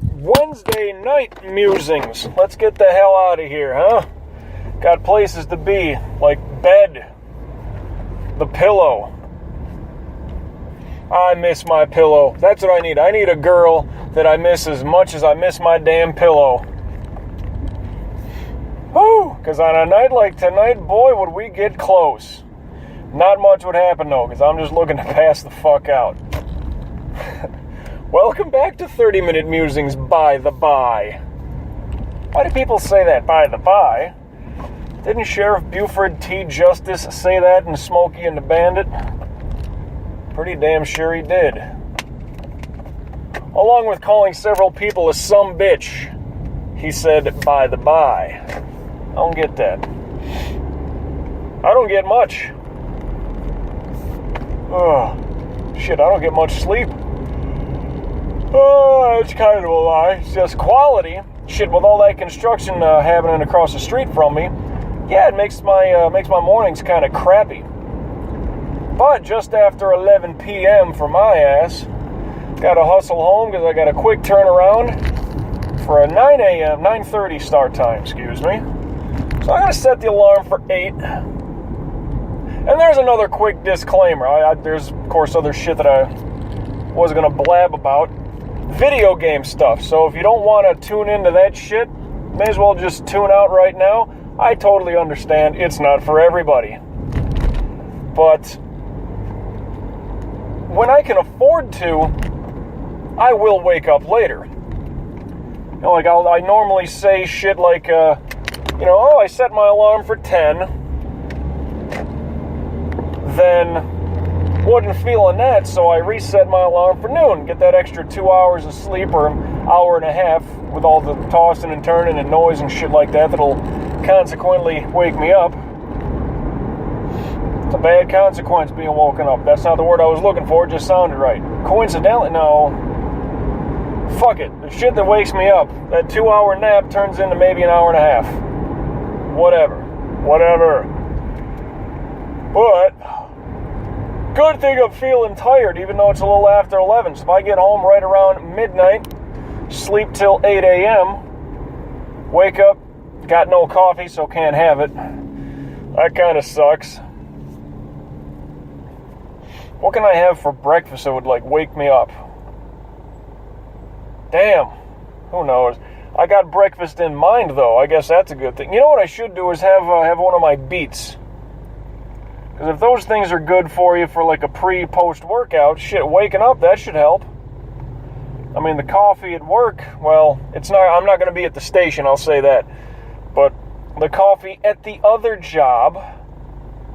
Wednesday night musings. Let's get the hell out of here, huh? Got places to be, like bed, the pillow. I miss my pillow. That's what I need. I need a girl that I miss as much as I miss my damn pillow. Whew, because on a night like tonight, boy, would we get close. Not much would happen, though, because I'm just looking to pass the fuck out. Welcome back to 30-Minute Musings by the by. Why do people say that, by the by? Didn't Sheriff Buford T. Justice say that in Smokey and the Bandit? Pretty damn sure he did. Along with calling several people a sumbitch, he said, by the by. I don't get that. I don't get much. Oh, shit, I don't get much sleep. Oh, it's kind of a lie. It's just quality. Shit, with all that construction happening across the street from me, yeah, it makes my mornings kind of crappy. But just after 11 p.m. for my ass, gotta hustle home because I got a quick turnaround for a 9 a.m., 9:30 start time, excuse me. So I gotta set the alarm for 8. And there's another quick disclaimer. There's, of course, other shit that I was gonna blab about. Video game stuff. So if you don't want to tune into that shit, may as well just tune out right now. I totally understand it's not for everybody. But when I can afford to, I will wake up later. You know, like I normally say shit like, oh, I set my alarm for 10. Then wasn't feeling that, so I reset my alarm for noon. Get that extra 2 hours of sleep or an hour and a half with all the tossing and turning and noise and shit like that that'll consequently wake me up. It's a bad consequence being woken up. That's not the word I was looking for, it just sounded right. Coincidentally, no. Fuck it. The shit that wakes me up, that 2 hour nap turns into maybe an hour and a half. Whatever. But good thing I'm feeling tired, even though it's a little after 11. So if I get home right around midnight, sleep till 8 a.m., wake up, got no coffee, so can't have it. That kind of sucks. What can I have for breakfast that would, wake me up? Damn. Who knows? I got breakfast in mind, though. I guess that's a good thing. You know what I should do is have one of my beets. Because if those things are good for you for a pre-post workout, shit, waking up, that should help. I mean, the coffee at work, well, I'm not going to be at the station, I'll say that. But the coffee at the other job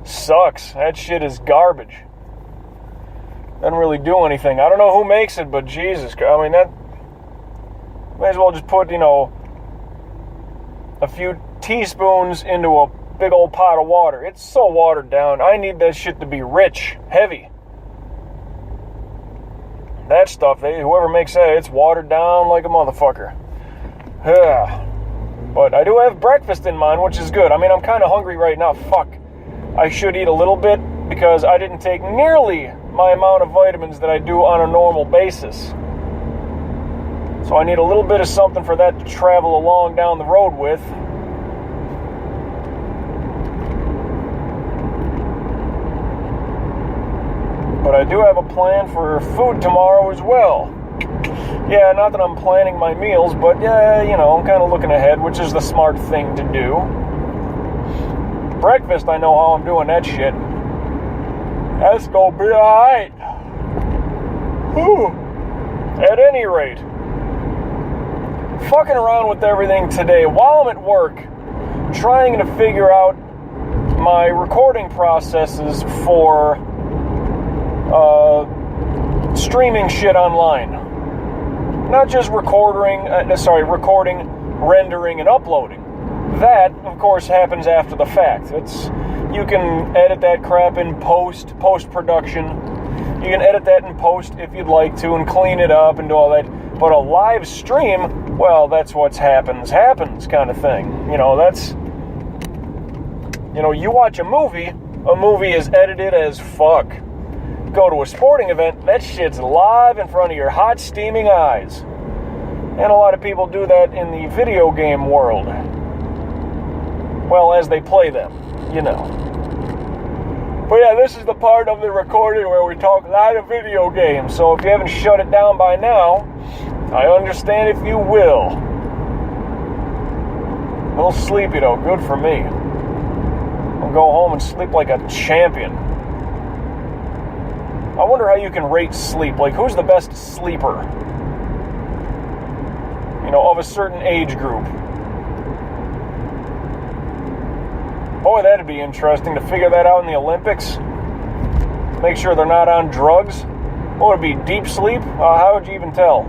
sucks. That shit is garbage. Doesn't really do anything. I don't know who makes it, but Jesus, I mean, that may as well just put, a few teaspoons into a big old pot of water. It's so watered down. I need that shit to be rich, heavy. That stuff, whoever makes that, it's watered down like a motherfucker. But I do have breakfast in mind, which is good. I mean, I'm kind of hungry right now. Fuck. I should eat a little bit because I didn't take nearly my amount of vitamins that I do on a normal basis. So I need a little bit of something for that to travel along down the road with. But I do have a plan for food tomorrow as well. Yeah, not that I'm planning my meals, but yeah, I'm kind of looking ahead, which is the smart thing to do. Breakfast, I know how I'm doing that shit. That's gonna be alright. Whew. At any rate, fucking around with everything today while I'm at work, trying to figure out my recording processes for streaming shit online. Not just recording, rendering, and uploading. That, of course, happens after the fact. You can edit that crap in post-production. You can edit that in post if you'd like to and clean it up and do all that. But a live stream, well, that's what's happens kind of thing. You watch a movie is edited as fuck. Go to a sporting event, that shit's live in front of your hot, steaming eyes. And a lot of people do that in the video game world. Well, as they play them, you know. But yeah, this is the part of the recording where we talk a lot of video games. So if you haven't shut it down by now, I understand if you will. A little sleepy though, good for me. I'll go home and sleep like a champion. I wonder how you can rate sleep. Like, who's the best sleeper? You know, of a certain age group. Boy, that'd be interesting to figure that out in the Olympics. Make sure they're not on drugs. What would it be, deep sleep? How would you even tell?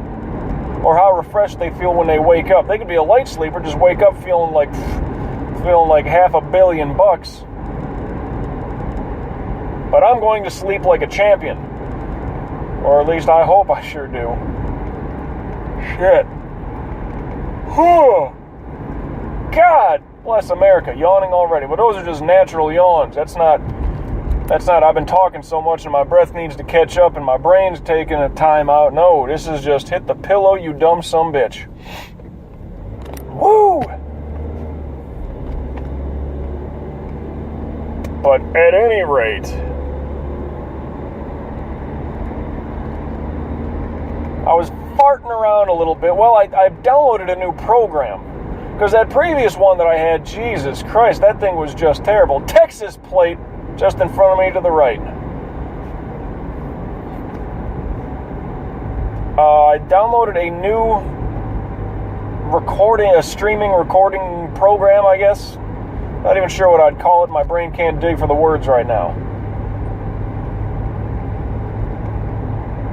Or how refreshed they feel when they wake up. They could be a light sleeper, just wake up feeling like $500 million. But I'm going to sleep like a champion. Or at least I hope I sure do. Shit. God bless America, yawning already. But those are just natural yawns. That's not, I've been talking so much and my breath needs to catch up and my brain's taking a time out. No, this is just hit the pillow, you dumb sumbitch. Woo! But at any rate, I was farting around a little bit. Well, I downloaded a new program. Because that previous one that I had, Jesus Christ, that thing was just terrible. Texas plate just in front of me to the right. I downloaded a new streaming recording program, I guess. Not even sure what I'd call it. My brain can't dig for the words right now.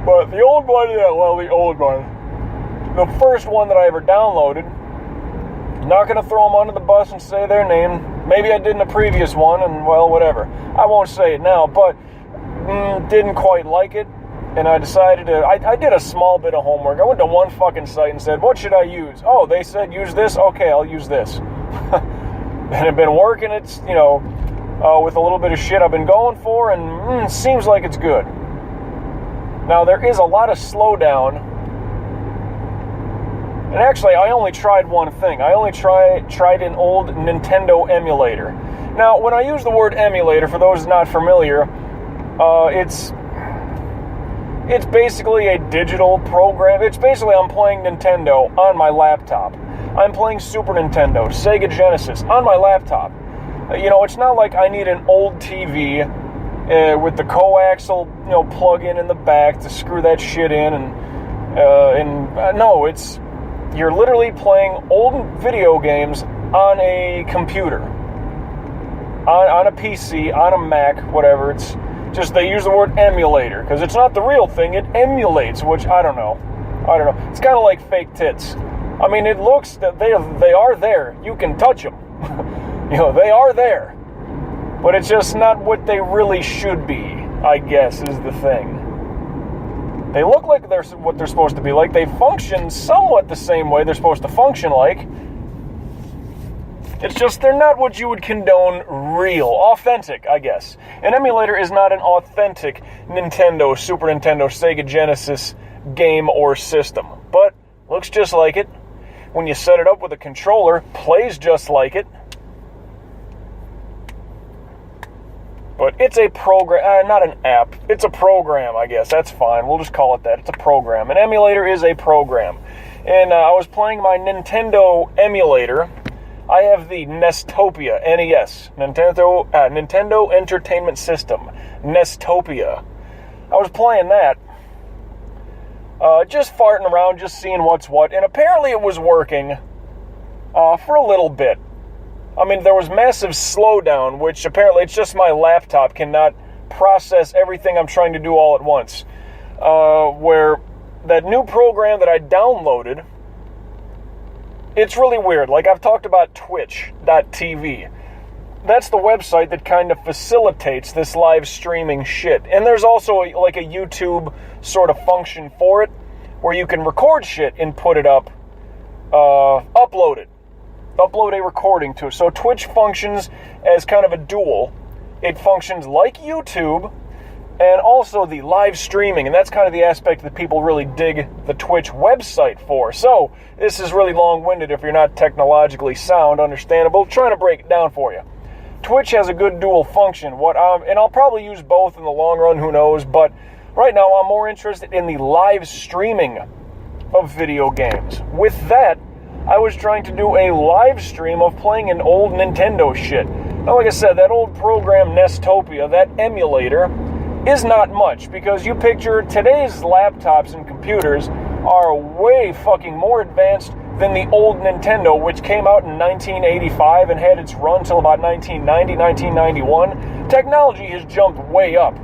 But the old one, the first one that I ever downloaded, not going to throw them under the bus and say their name. Maybe I did in the previous one, and well, whatever. I won't say it now, but didn't quite like it, and I decided to, I did a small bit of homework. I went to one fucking site and said, what should I use? Oh, they said use this? Okay, I'll use this. And I've been working it, with a little bit of shit I've been going for, and seems like it's good. Now, there is a lot of slowdown. And actually, I only tried one thing. I only tried an old Nintendo emulator. Now, when I use the word emulator, for those not familiar, it's basically a digital program. It's basically I'm playing Nintendo on my laptop. I'm playing Super Nintendo, Sega Genesis on my laptop. It's not like I need an old TV with the coaxial, plug-in in the back to screw that shit in. No, it's... You're literally playing old video games on a computer, on a PC, on a Mac, whatever. It's just they use the word emulator because it's not the real thing. It emulates, which I don't know. It's kind of like fake tits. I mean, it looks that they are there. You can touch them. They are there. But it's just not what they really should be, I guess, is the thing. They look like they're what they're supposed to be like. They function somewhat the same way they're supposed to function like. It's just they're not what you would condone real. Authentic, I guess. An emulator is not an authentic Nintendo, Super Nintendo, Sega Genesis game or system. But looks just like it. When you set it up with a controller, plays just like it. But it's a program, not an app. It's a program, I guess. That's fine. We'll just call it that. It's a program. An emulator is a program. And I was playing my Nintendo emulator. I have the Nestopia, NES, Nintendo Entertainment System, Nestopia. I was playing that. Just farting around, just seeing what's what. And apparently it was working for a little bit. I mean, there was massive slowdown, which apparently it's just my laptop cannot process everything I'm trying to do all at once. Where that new program that I downloaded, it's really weird. Like, I've talked about Twitch.tv. That's the website that kind of facilitates this live streaming shit. And there's also like a YouTube sort of function for it, where you can record shit and put it up, upload it. Upload a recording to it. So Twitch functions as kind of a dual. It functions like YouTube, and also the live streaming, and that's kind of the aspect that people really dig the Twitch website for. So, this is really long-winded if you're not technologically sound, understandable. Trying to break it down for you. Twitch has a good dual function, and I'll probably use both in the long run, who knows, but right now I'm more interested in the live streaming of video games. With that, I was trying to do a live stream of playing an old Nintendo shit. Now, like I said, that old program Nestopia, that emulator, is not much, because you picture today's laptops and computers are way fucking more advanced than the old Nintendo, which came out in 1985 and had its run till about 1990, 1991. Technology has jumped way up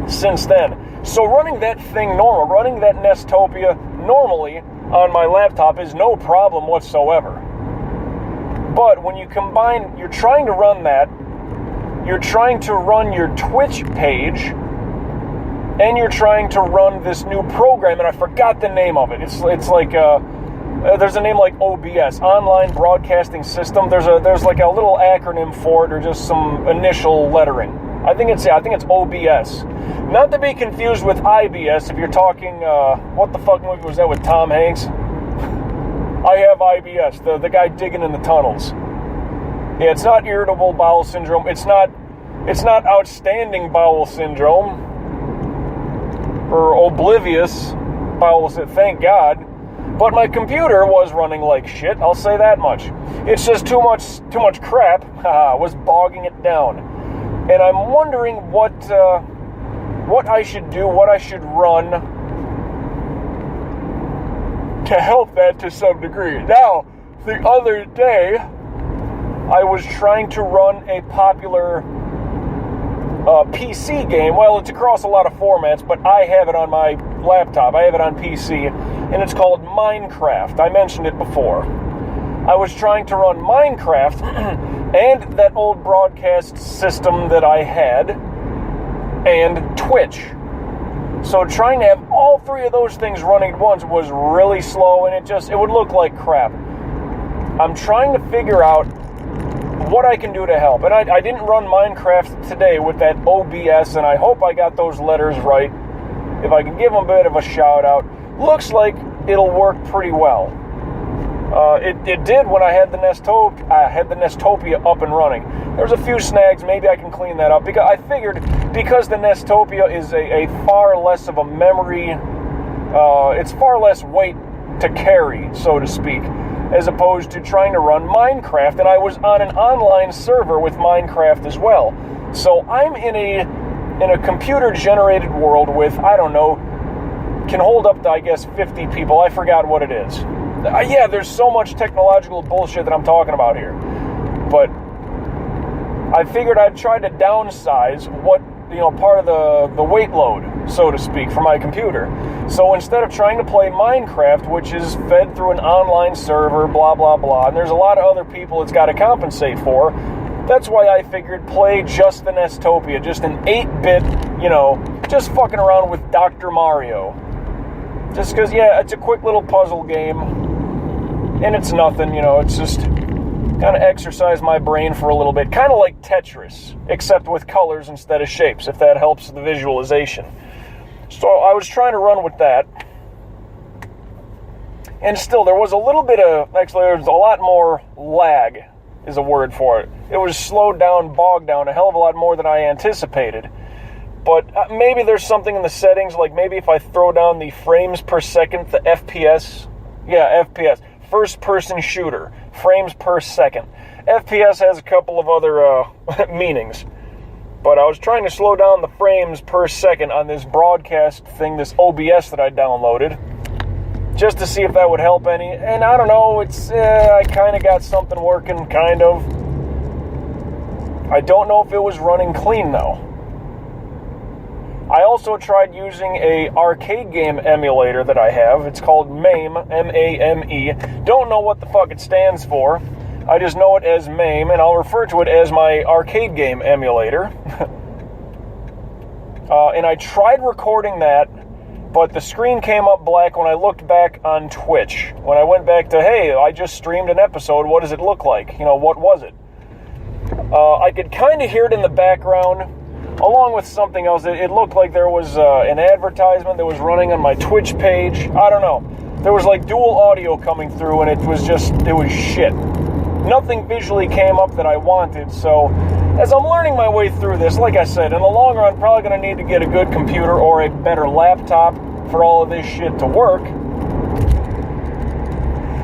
since then. So running that thing normal, running that Nestopia normally on my laptop is no problem whatsoever. But when you combine, you're trying to run that, you're trying to run your Twitch page, and you're trying to run this new program, and I forgot the name of it. It's like there's a name like OBS, Online Broadcasting System. There's like a little acronym for it, or just some initial lettering. I think it's OBS. Not to be confused with IBS. If you're talking, what the fuck movie was that with Tom Hanks? I have IBS, the guy digging in the tunnels. Yeah, it's not irritable bowel syndrome. It's not outstanding bowel syndrome or oblivious bowel syndrome. Thank God. But my computer was running like shit. I'll say that much. It's just too much crap was bogging it down, and I'm wondering what I should do, what I should run to help that to some degree. Now, the other day, I was trying to run a popular PC game. Well, it's across a lot of formats, but I have it on my laptop. I have it on PC, and it's called Minecraft. I mentioned it before. I was trying to run Minecraft and that old broadcast system that I had, and Twitch. So trying to have all three of those things running at once was really slow, and it would look like crap. I'm trying to figure out what I can do to help. And I didn't run Minecraft today with that OBS, and I hope I got those letters right. If I can give them a bit of a shout out. Looks like it'll work pretty well. It did when I had the Nestopia up and running. There's a few snags. Maybe I can clean that up, because I figured because the Nestopia is a far less of a memory, it's far less weight to carry, so to speak, as opposed to trying to run Minecraft. And I was on an online server with Minecraft as well. So I'm in a computer-generated world with, I don't know, can hold up to, I guess, 50 people. I forgot what it is. Yeah, there's so much technological bullshit that I'm talking about here. But I figured I'd try to downsize part of the weight load, so to speak, for my computer. So instead of trying to play Minecraft, which is fed through an online server, blah, blah, blah, and there's a lot of other people it's got to compensate for, that's why I figured play just the Nestopia, just an 8-bit, just fucking around with Dr. Mario. Just because, yeah, it's a quick little puzzle game, and it's nothing, it's just kind of exercise my brain for a little bit. Kind of like Tetris, except with colors instead of shapes, if that helps the visualization. So I was trying to run with that. And still, there was a little bit of, actually, there's a lot more lag, is a word for it. It was slowed down, bogged down a hell of a lot more than I anticipated. But maybe there's something in the settings, like maybe if I throw down the frames per second, the FPS. Yeah, FPS. First person shooter. Frames per second. FPS has a couple of other meanings. But I was trying to slow down the frames per second on this broadcast thing, this OBS that I downloaded, just to see if that would help any. And I don't know, I kind of got something working, kind of. I don't know if it was running clean, though. I also tried using a arcade game emulator that I have. It's called MAME, M-A-M-E. Don't know what the fuck it stands for. I just know it as MAME, and I'll refer to it as my arcade game emulator. And I tried recording that, but the screen came up black when I looked back on Twitch. When I went back to, hey, I just streamed an episode, what does it look like? What was it? I could kind of hear it in the background. along with something else. It looked like there was an advertisement that was running on my Twitch page. I don't know. There was like dual audio coming through, and it was shit. Nothing visually came up that I wanted, so as I'm learning my way through this, like I said, in the long run, probably going to need to get a good computer or a better laptop for all of this shit to work.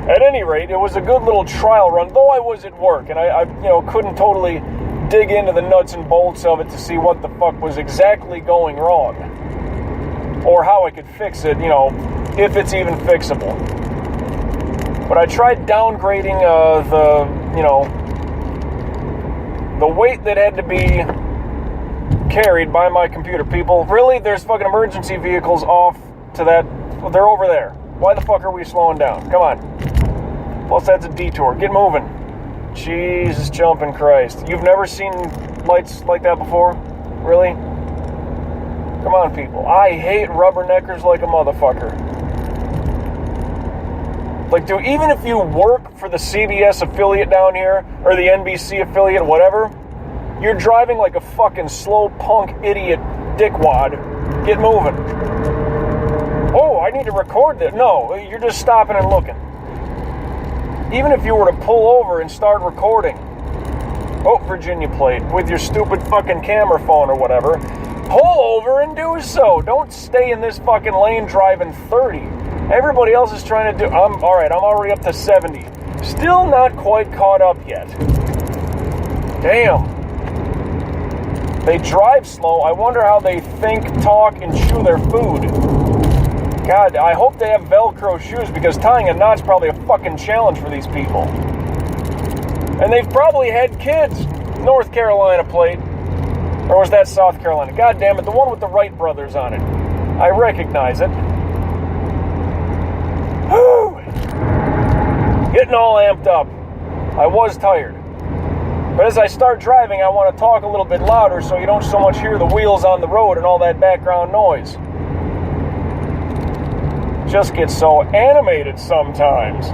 At any rate, it was a good little trial run, though I was at work, and I couldn't totally dig into the nuts and bolts of it to see what the fuck was exactly going wrong, or how I could fix it, if it's even fixable. But I tried downgrading the weight that had to be carried by my computer. People, really? There's fucking emergency vehicles off to that. Well, they're over there. Why the fuck are we slowing down? Come on. Plus, that's a detour. Get moving. Jesus jumping Christ. You've never seen lights like that before? Really? Come on, people. I hate rubberneckers like a motherfucker. Like, dude, even if you work for the CBS affiliate down here, or the NBC affiliate, whatever, you're driving like a fucking slow punk idiot dickwad. Get moving. Oh, I need to record this. No, you're just stopping and looking. Even if you were to pull over and start recording, oh, Virginia plate, with your stupid fucking camera phone or whatever, pull over and do so. Don't stay in this fucking lane driving 30. Everybody else is trying to do... I'm already up to 70. Still not quite caught up yet. Damn. They drive slow. I wonder how they think, talk, and chew their food. God, I hope they have Velcro shoes, because tying a knot's probably a fucking challenge for these people. And they've probably had kids. North Carolina plate. Or was that South Carolina? God damn it, the one with the Wright brothers on it. I recognize it. Whew. Getting all amped up. I was tired. But as I start driving, I want to talk a little bit louder so you don't so much hear the wheels on the road and all that background noise. Just get so animated sometimes.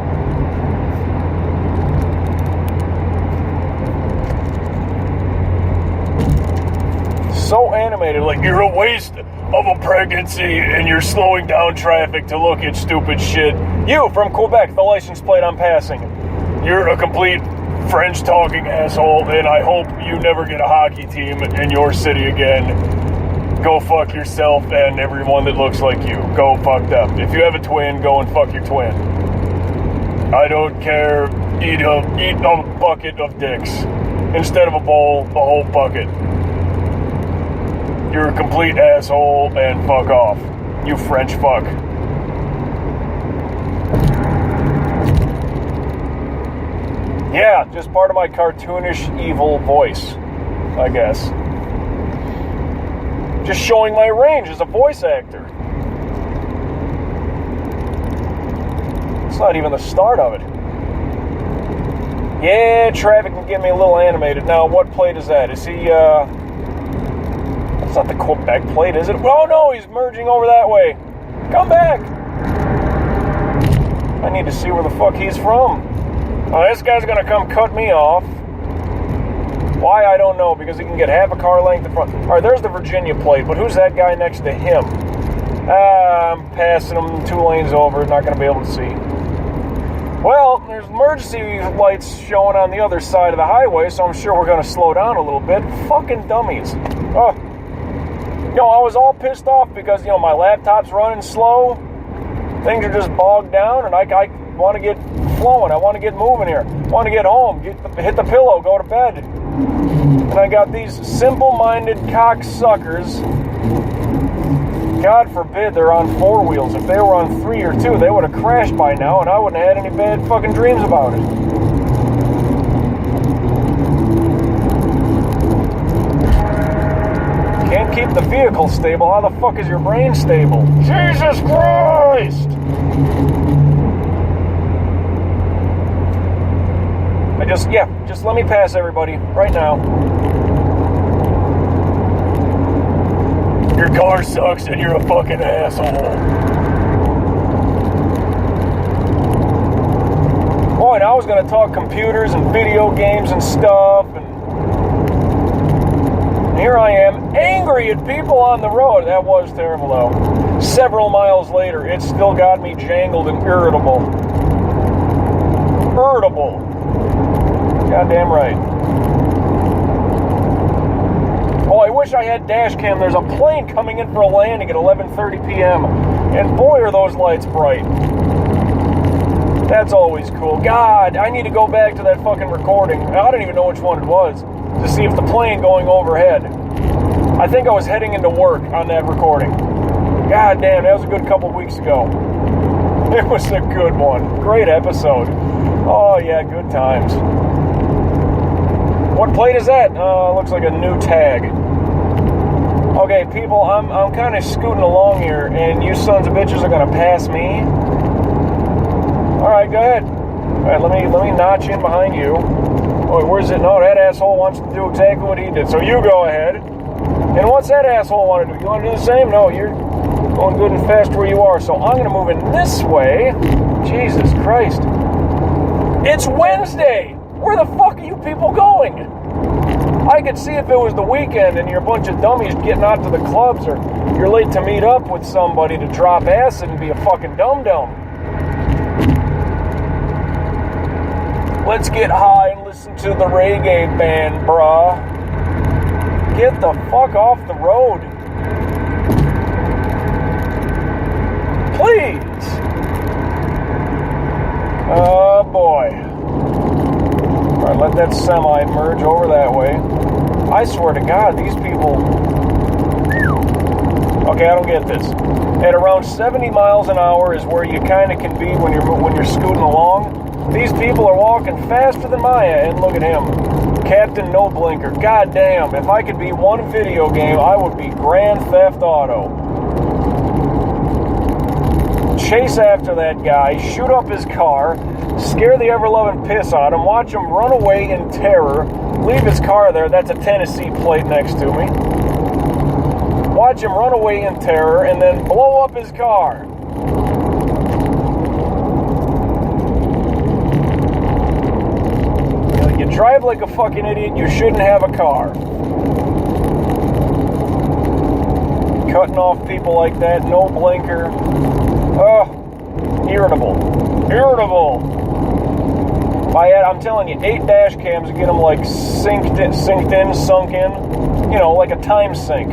So animated, like you're a waste of a pregnancy and you're slowing down traffic to look at stupid shit. You from Quebec, the license plate I'm passing. You're a complete French-talking asshole, and I hope you never get a hockey team in your city again. Go fuck yourself and everyone that looks like you. Go fucked up. If you have a twin, go and fuck your twin. I don't care. Eat a bucket of dicks. Instead of a bowl, a whole bucket. You're a complete asshole and fuck off. You French fuck. Yeah, just part of my cartoonish evil voice, I guess. Just showing my range as a voice actor. It's not even the start of it. Yeah, traffic can get me a little animated. Now, what plate is that? Is he, That's not the Quebec plate, is it? Oh, no, he's merging over that way. Come back. I need to see where the fuck he's from. Oh, this guy's gonna come cut me off. Why, I don't know, because he can get half a car length in front. Alright, there's the Virginia plate, but who's that guy next to him? I'm passing him 2 lanes over, not gonna be able to see. Well, there's emergency lights showing on the other side of the highway, so I'm sure we're gonna slow down a little bit. Fucking dummies. Oh. I was all pissed off because, my laptop's running slow. Things are just bogged down, and I want to get flowing. I want to get moving here. I want to get home, hit the pillow, go to bed. And I got these simple-minded cocksuckers. God forbid they're on 4 wheels. If they were on 3 or 2, they would have crashed by now, and I wouldn't have had any bad fucking dreams about it. Can't keep the vehicle stable. How the fuck is your brain stable? Jesus Christ! Just let me pass everybody right now. Your car sucks and you're a fucking asshole. Boy, and I was gonna talk computers and video games and stuff, and here I am, angry at people on the road. That was terrible, though. Several miles later, it still got me jangled and irritable. Irritable. Goddamn right. Oh, I wish I had dash cam. There's a plane coming in for a landing at 11:30 p.m. And boy, are those lights bright. That's always cool. God, I need to go back to that fucking recording. I don't even know which one it was, to see if the plane going overhead. I think I was heading into work on that recording. God damn, that was a good couple weeks ago. It was a good one. Great episode. Oh yeah, good times. What plate is that? Looks like a new tag. Okay, people, I'm kind of scooting along here, and you sons of bitches are gonna pass me. All right, go ahead. All right, let me notch in behind you. Oh, where's it? No, that asshole wants to do exactly what he did. So you go ahead. And what's that asshole want to do? You want to do the same? No, you're going good and fast where you are. So I'm gonna move in this way. Jesus Christ! It's Wednesday. Where the fuck are you people going? I could see if it was the weekend and you're a bunch of dummies getting out to the clubs, or you're late to meet up with somebody to drop acid and be a fucking dum-dum. Let's get high and listen to the reggae band, bruh. Get the fuck off the road. Please. Oh boy. Alright, let that semi merge over that way. I swear to God, these people... Okay, I don't get this. At around 70 miles an hour is where you kind of can be when you're scooting along. These people are walking faster than Maya, and look at him. Captain No Blinker. God damn, if I could be one video game, I would be Grand Theft Auto. Chase after that guy, shoot up his car, scare the ever-loving piss out of him, watch him run away in terror, leave his car there, that's a Tennessee plate next to me. Watch him run away in terror, and then blow up his car. You drive like a fucking idiot, you shouldn't have a car. Cutting off people like that, no blinker. Oh, irritable. Irritable. I'm telling you, 8 dash cams get them like sunk in, you know, like a time sink.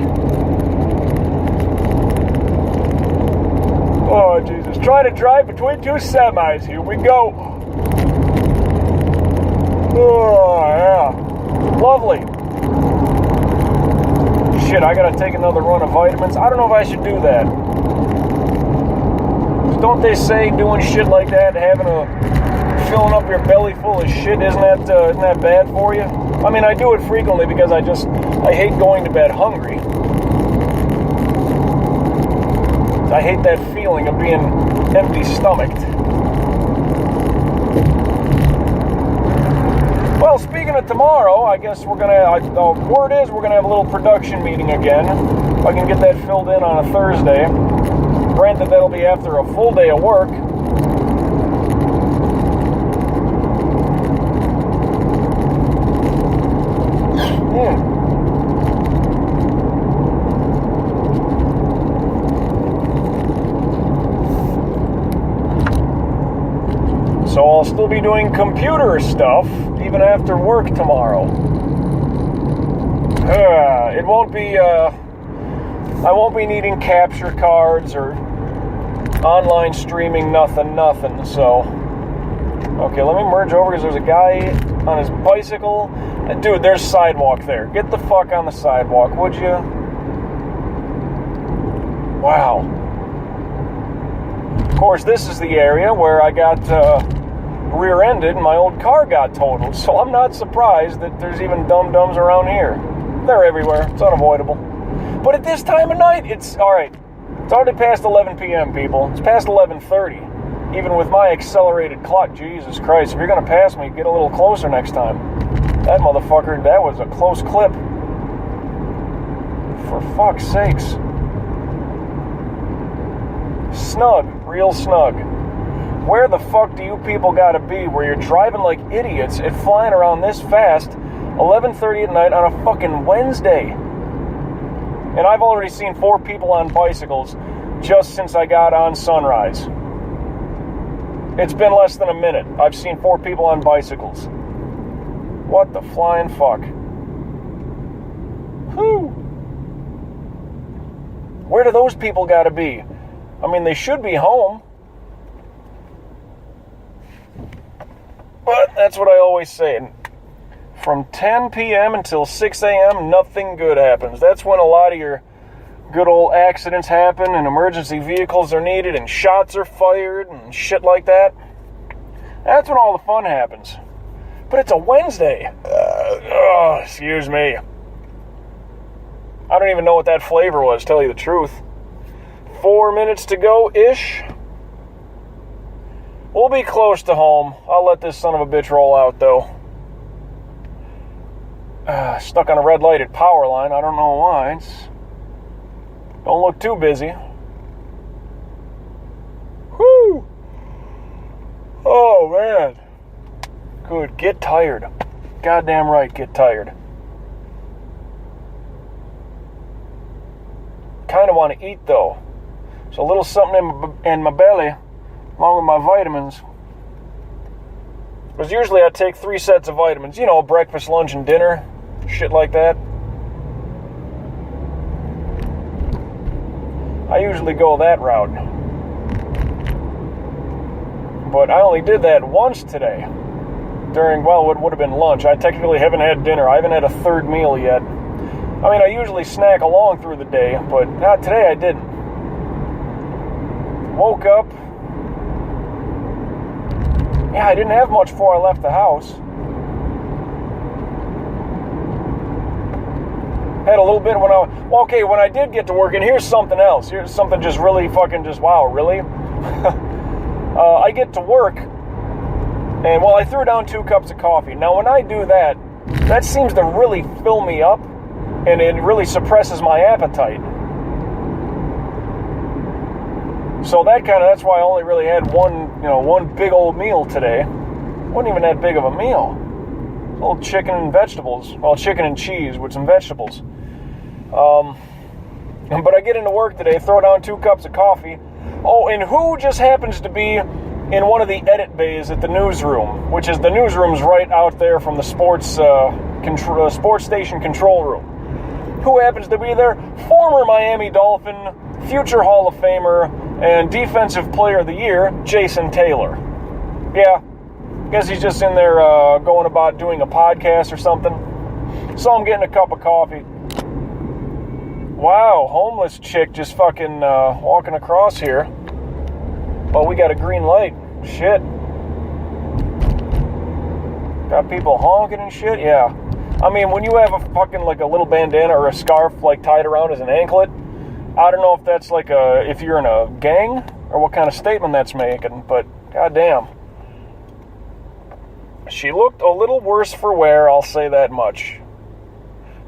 Oh, Jesus. Trying to drive between two semis. Here we go. Oh, yeah. Lovely. Shit, I gotta take another run of vitamins. I don't know if I should do that. Don't they say doing shit like that, filling up your belly full of shit, isn't that bad for you? I mean, I do it frequently because I hate going to bed hungry. I hate that feeling of being empty-stomached. Well, speaking of tomorrow, I guess word is we're gonna have a little production meeting again. If I can get that filled in on a Thursday. Granted, that'll be after a full day of work. So I'll still be doing computer stuff even after work tomorrow. It won't be, I won't be needing capture cards or online streaming, nothing, so. Okay, let me merge over because there's a guy on his bicycle. Dude, there's sidewalk there. Get the fuck on the sidewalk, would you? Wow. Of course, this is the area where I got rear-ended and my old car got totaled, so I'm not surprised that there's even dum-dums around here. They're everywhere. It's unavoidable. But at this time of night, it's alright. It's already past 11 p.m., people. It's past 11:30. Even with my accelerated clock, Jesus Christ, if you're going to pass me, get a little closer next time. That motherfucker, that was a close clip. For fuck's sakes. Snug, real snug. Where the fuck do you people gotta be where you're driving like idiots and flying around this fast, 11:30 at night on a fucking Wednesday? And I've already seen 4 people on bicycles just since I got on Sunrise. It's been less than a minute. I've seen 4 people on bicycles. What the flying fuck? Whew. Where do those people gotta be? I mean, they should be home. But that's what I always say. From 10 p.m. until 6 a.m., nothing good happens. That's when a lot of your good old accidents happen and emergency vehicles are needed and shots are fired and shit like that. That's when all the fun happens. But it's a Wednesday. Excuse me. I don't even know what that flavor was, to tell you the truth. 4 minutes to go-ish. We'll be close to home. I'll let this son of a bitch roll out, though. Stuck on a red light at power line. I don't know why. Don't look too busy. Whew. Oh, man. Good. Get tired. Goddamn right, get tired. Kind of want to eat, though. So a little something in my belly, along with my vitamins. Because usually I take 3 sets of vitamins. You know, breakfast, lunch, and dinner. Shit like that. I usually go that route. But I only did that once today. During, well, what would have been lunch. I technically haven't had dinner. I haven't had a 3rd meal yet. I mean, I usually snack along through the day, but not today I didn't. Woke up. Yeah, I didn't have much before I left the house. Had a little bit when when I did get to work, and here's something else. Here's something just really fucking just, wow, really? I get to work, and, well, I threw down 2 cups of coffee. Now, when I do that, that seems to really fill me up, and it really suppresses my appetite. So that's why I only really had one big old meal today. Wasn't even that big of a meal. A little chicken and vegetables. Well, chicken and cheese with some vegetables. But I get into work today, throw down 2 cups of coffee. Oh, and who just happens to be in one of the edit bays at the newsroom, which is the newsroom's right out there from the sports station control room. Who happens to be there? Former Miami Dolphin, future Hall of Famer, and Defensive Player of the Year, Jason Taylor. Yeah, guess he's just in there going about doing a podcast or something. So I'm getting a cup of coffee. Wow, homeless chick just fucking walking across here. Oh, we got a green light. Shit. Got people honking and shit? Yeah. I mean, when you have a fucking, like, a little bandana or a scarf, like, tied around as an anklet, I don't know if that's, like, if you're in a gang or what kind of statement that's making, but goddamn. She looked a little worse for wear, I'll say that much.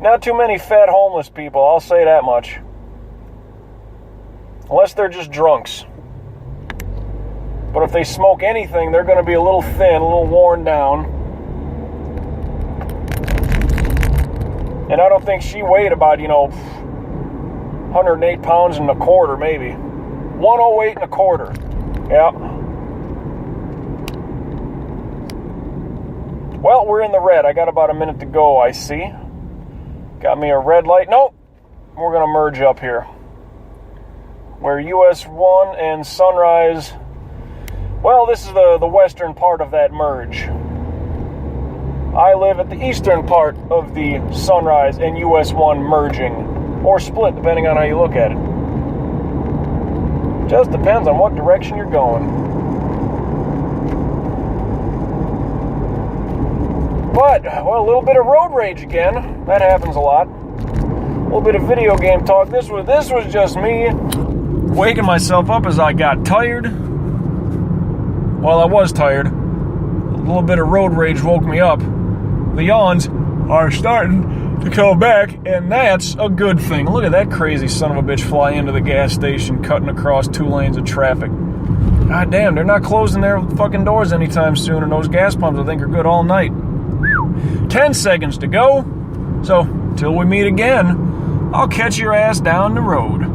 Not too many fat homeless people, I'll say that much. Unless they're just drunks. But if they smoke anything, they're going to be a little thin, a little worn down. And I don't think she weighed about, 108 pounds and a quarter, maybe. 108 and a quarter. Yeah. Well, we're in the red. I got about a minute to go, I see. Got me a red light. Nope. We're going to merge up here. Where US 1 and Sunrise... Well, this is the western part of that merge. I live at the eastern part of the Sunrise and US 1 merging. Or split, depending on how you look at it. Just depends on what direction you're going. But, well, a little bit of road rage again. That happens a lot. A little bit of video game talk. This was just me waking myself up as I got tired. Well, I was tired. A little bit of road rage woke me up. The yawns are starting to come back, and that's a good thing. Look at that crazy son of a bitch fly into the gas station, cutting across 2 lanes of traffic. God damn, they're not closing their fucking doors anytime soon, and those gas pumps, I think, are good all night. 10 seconds to go. So, till we meet again, I'll catch your ass down the road.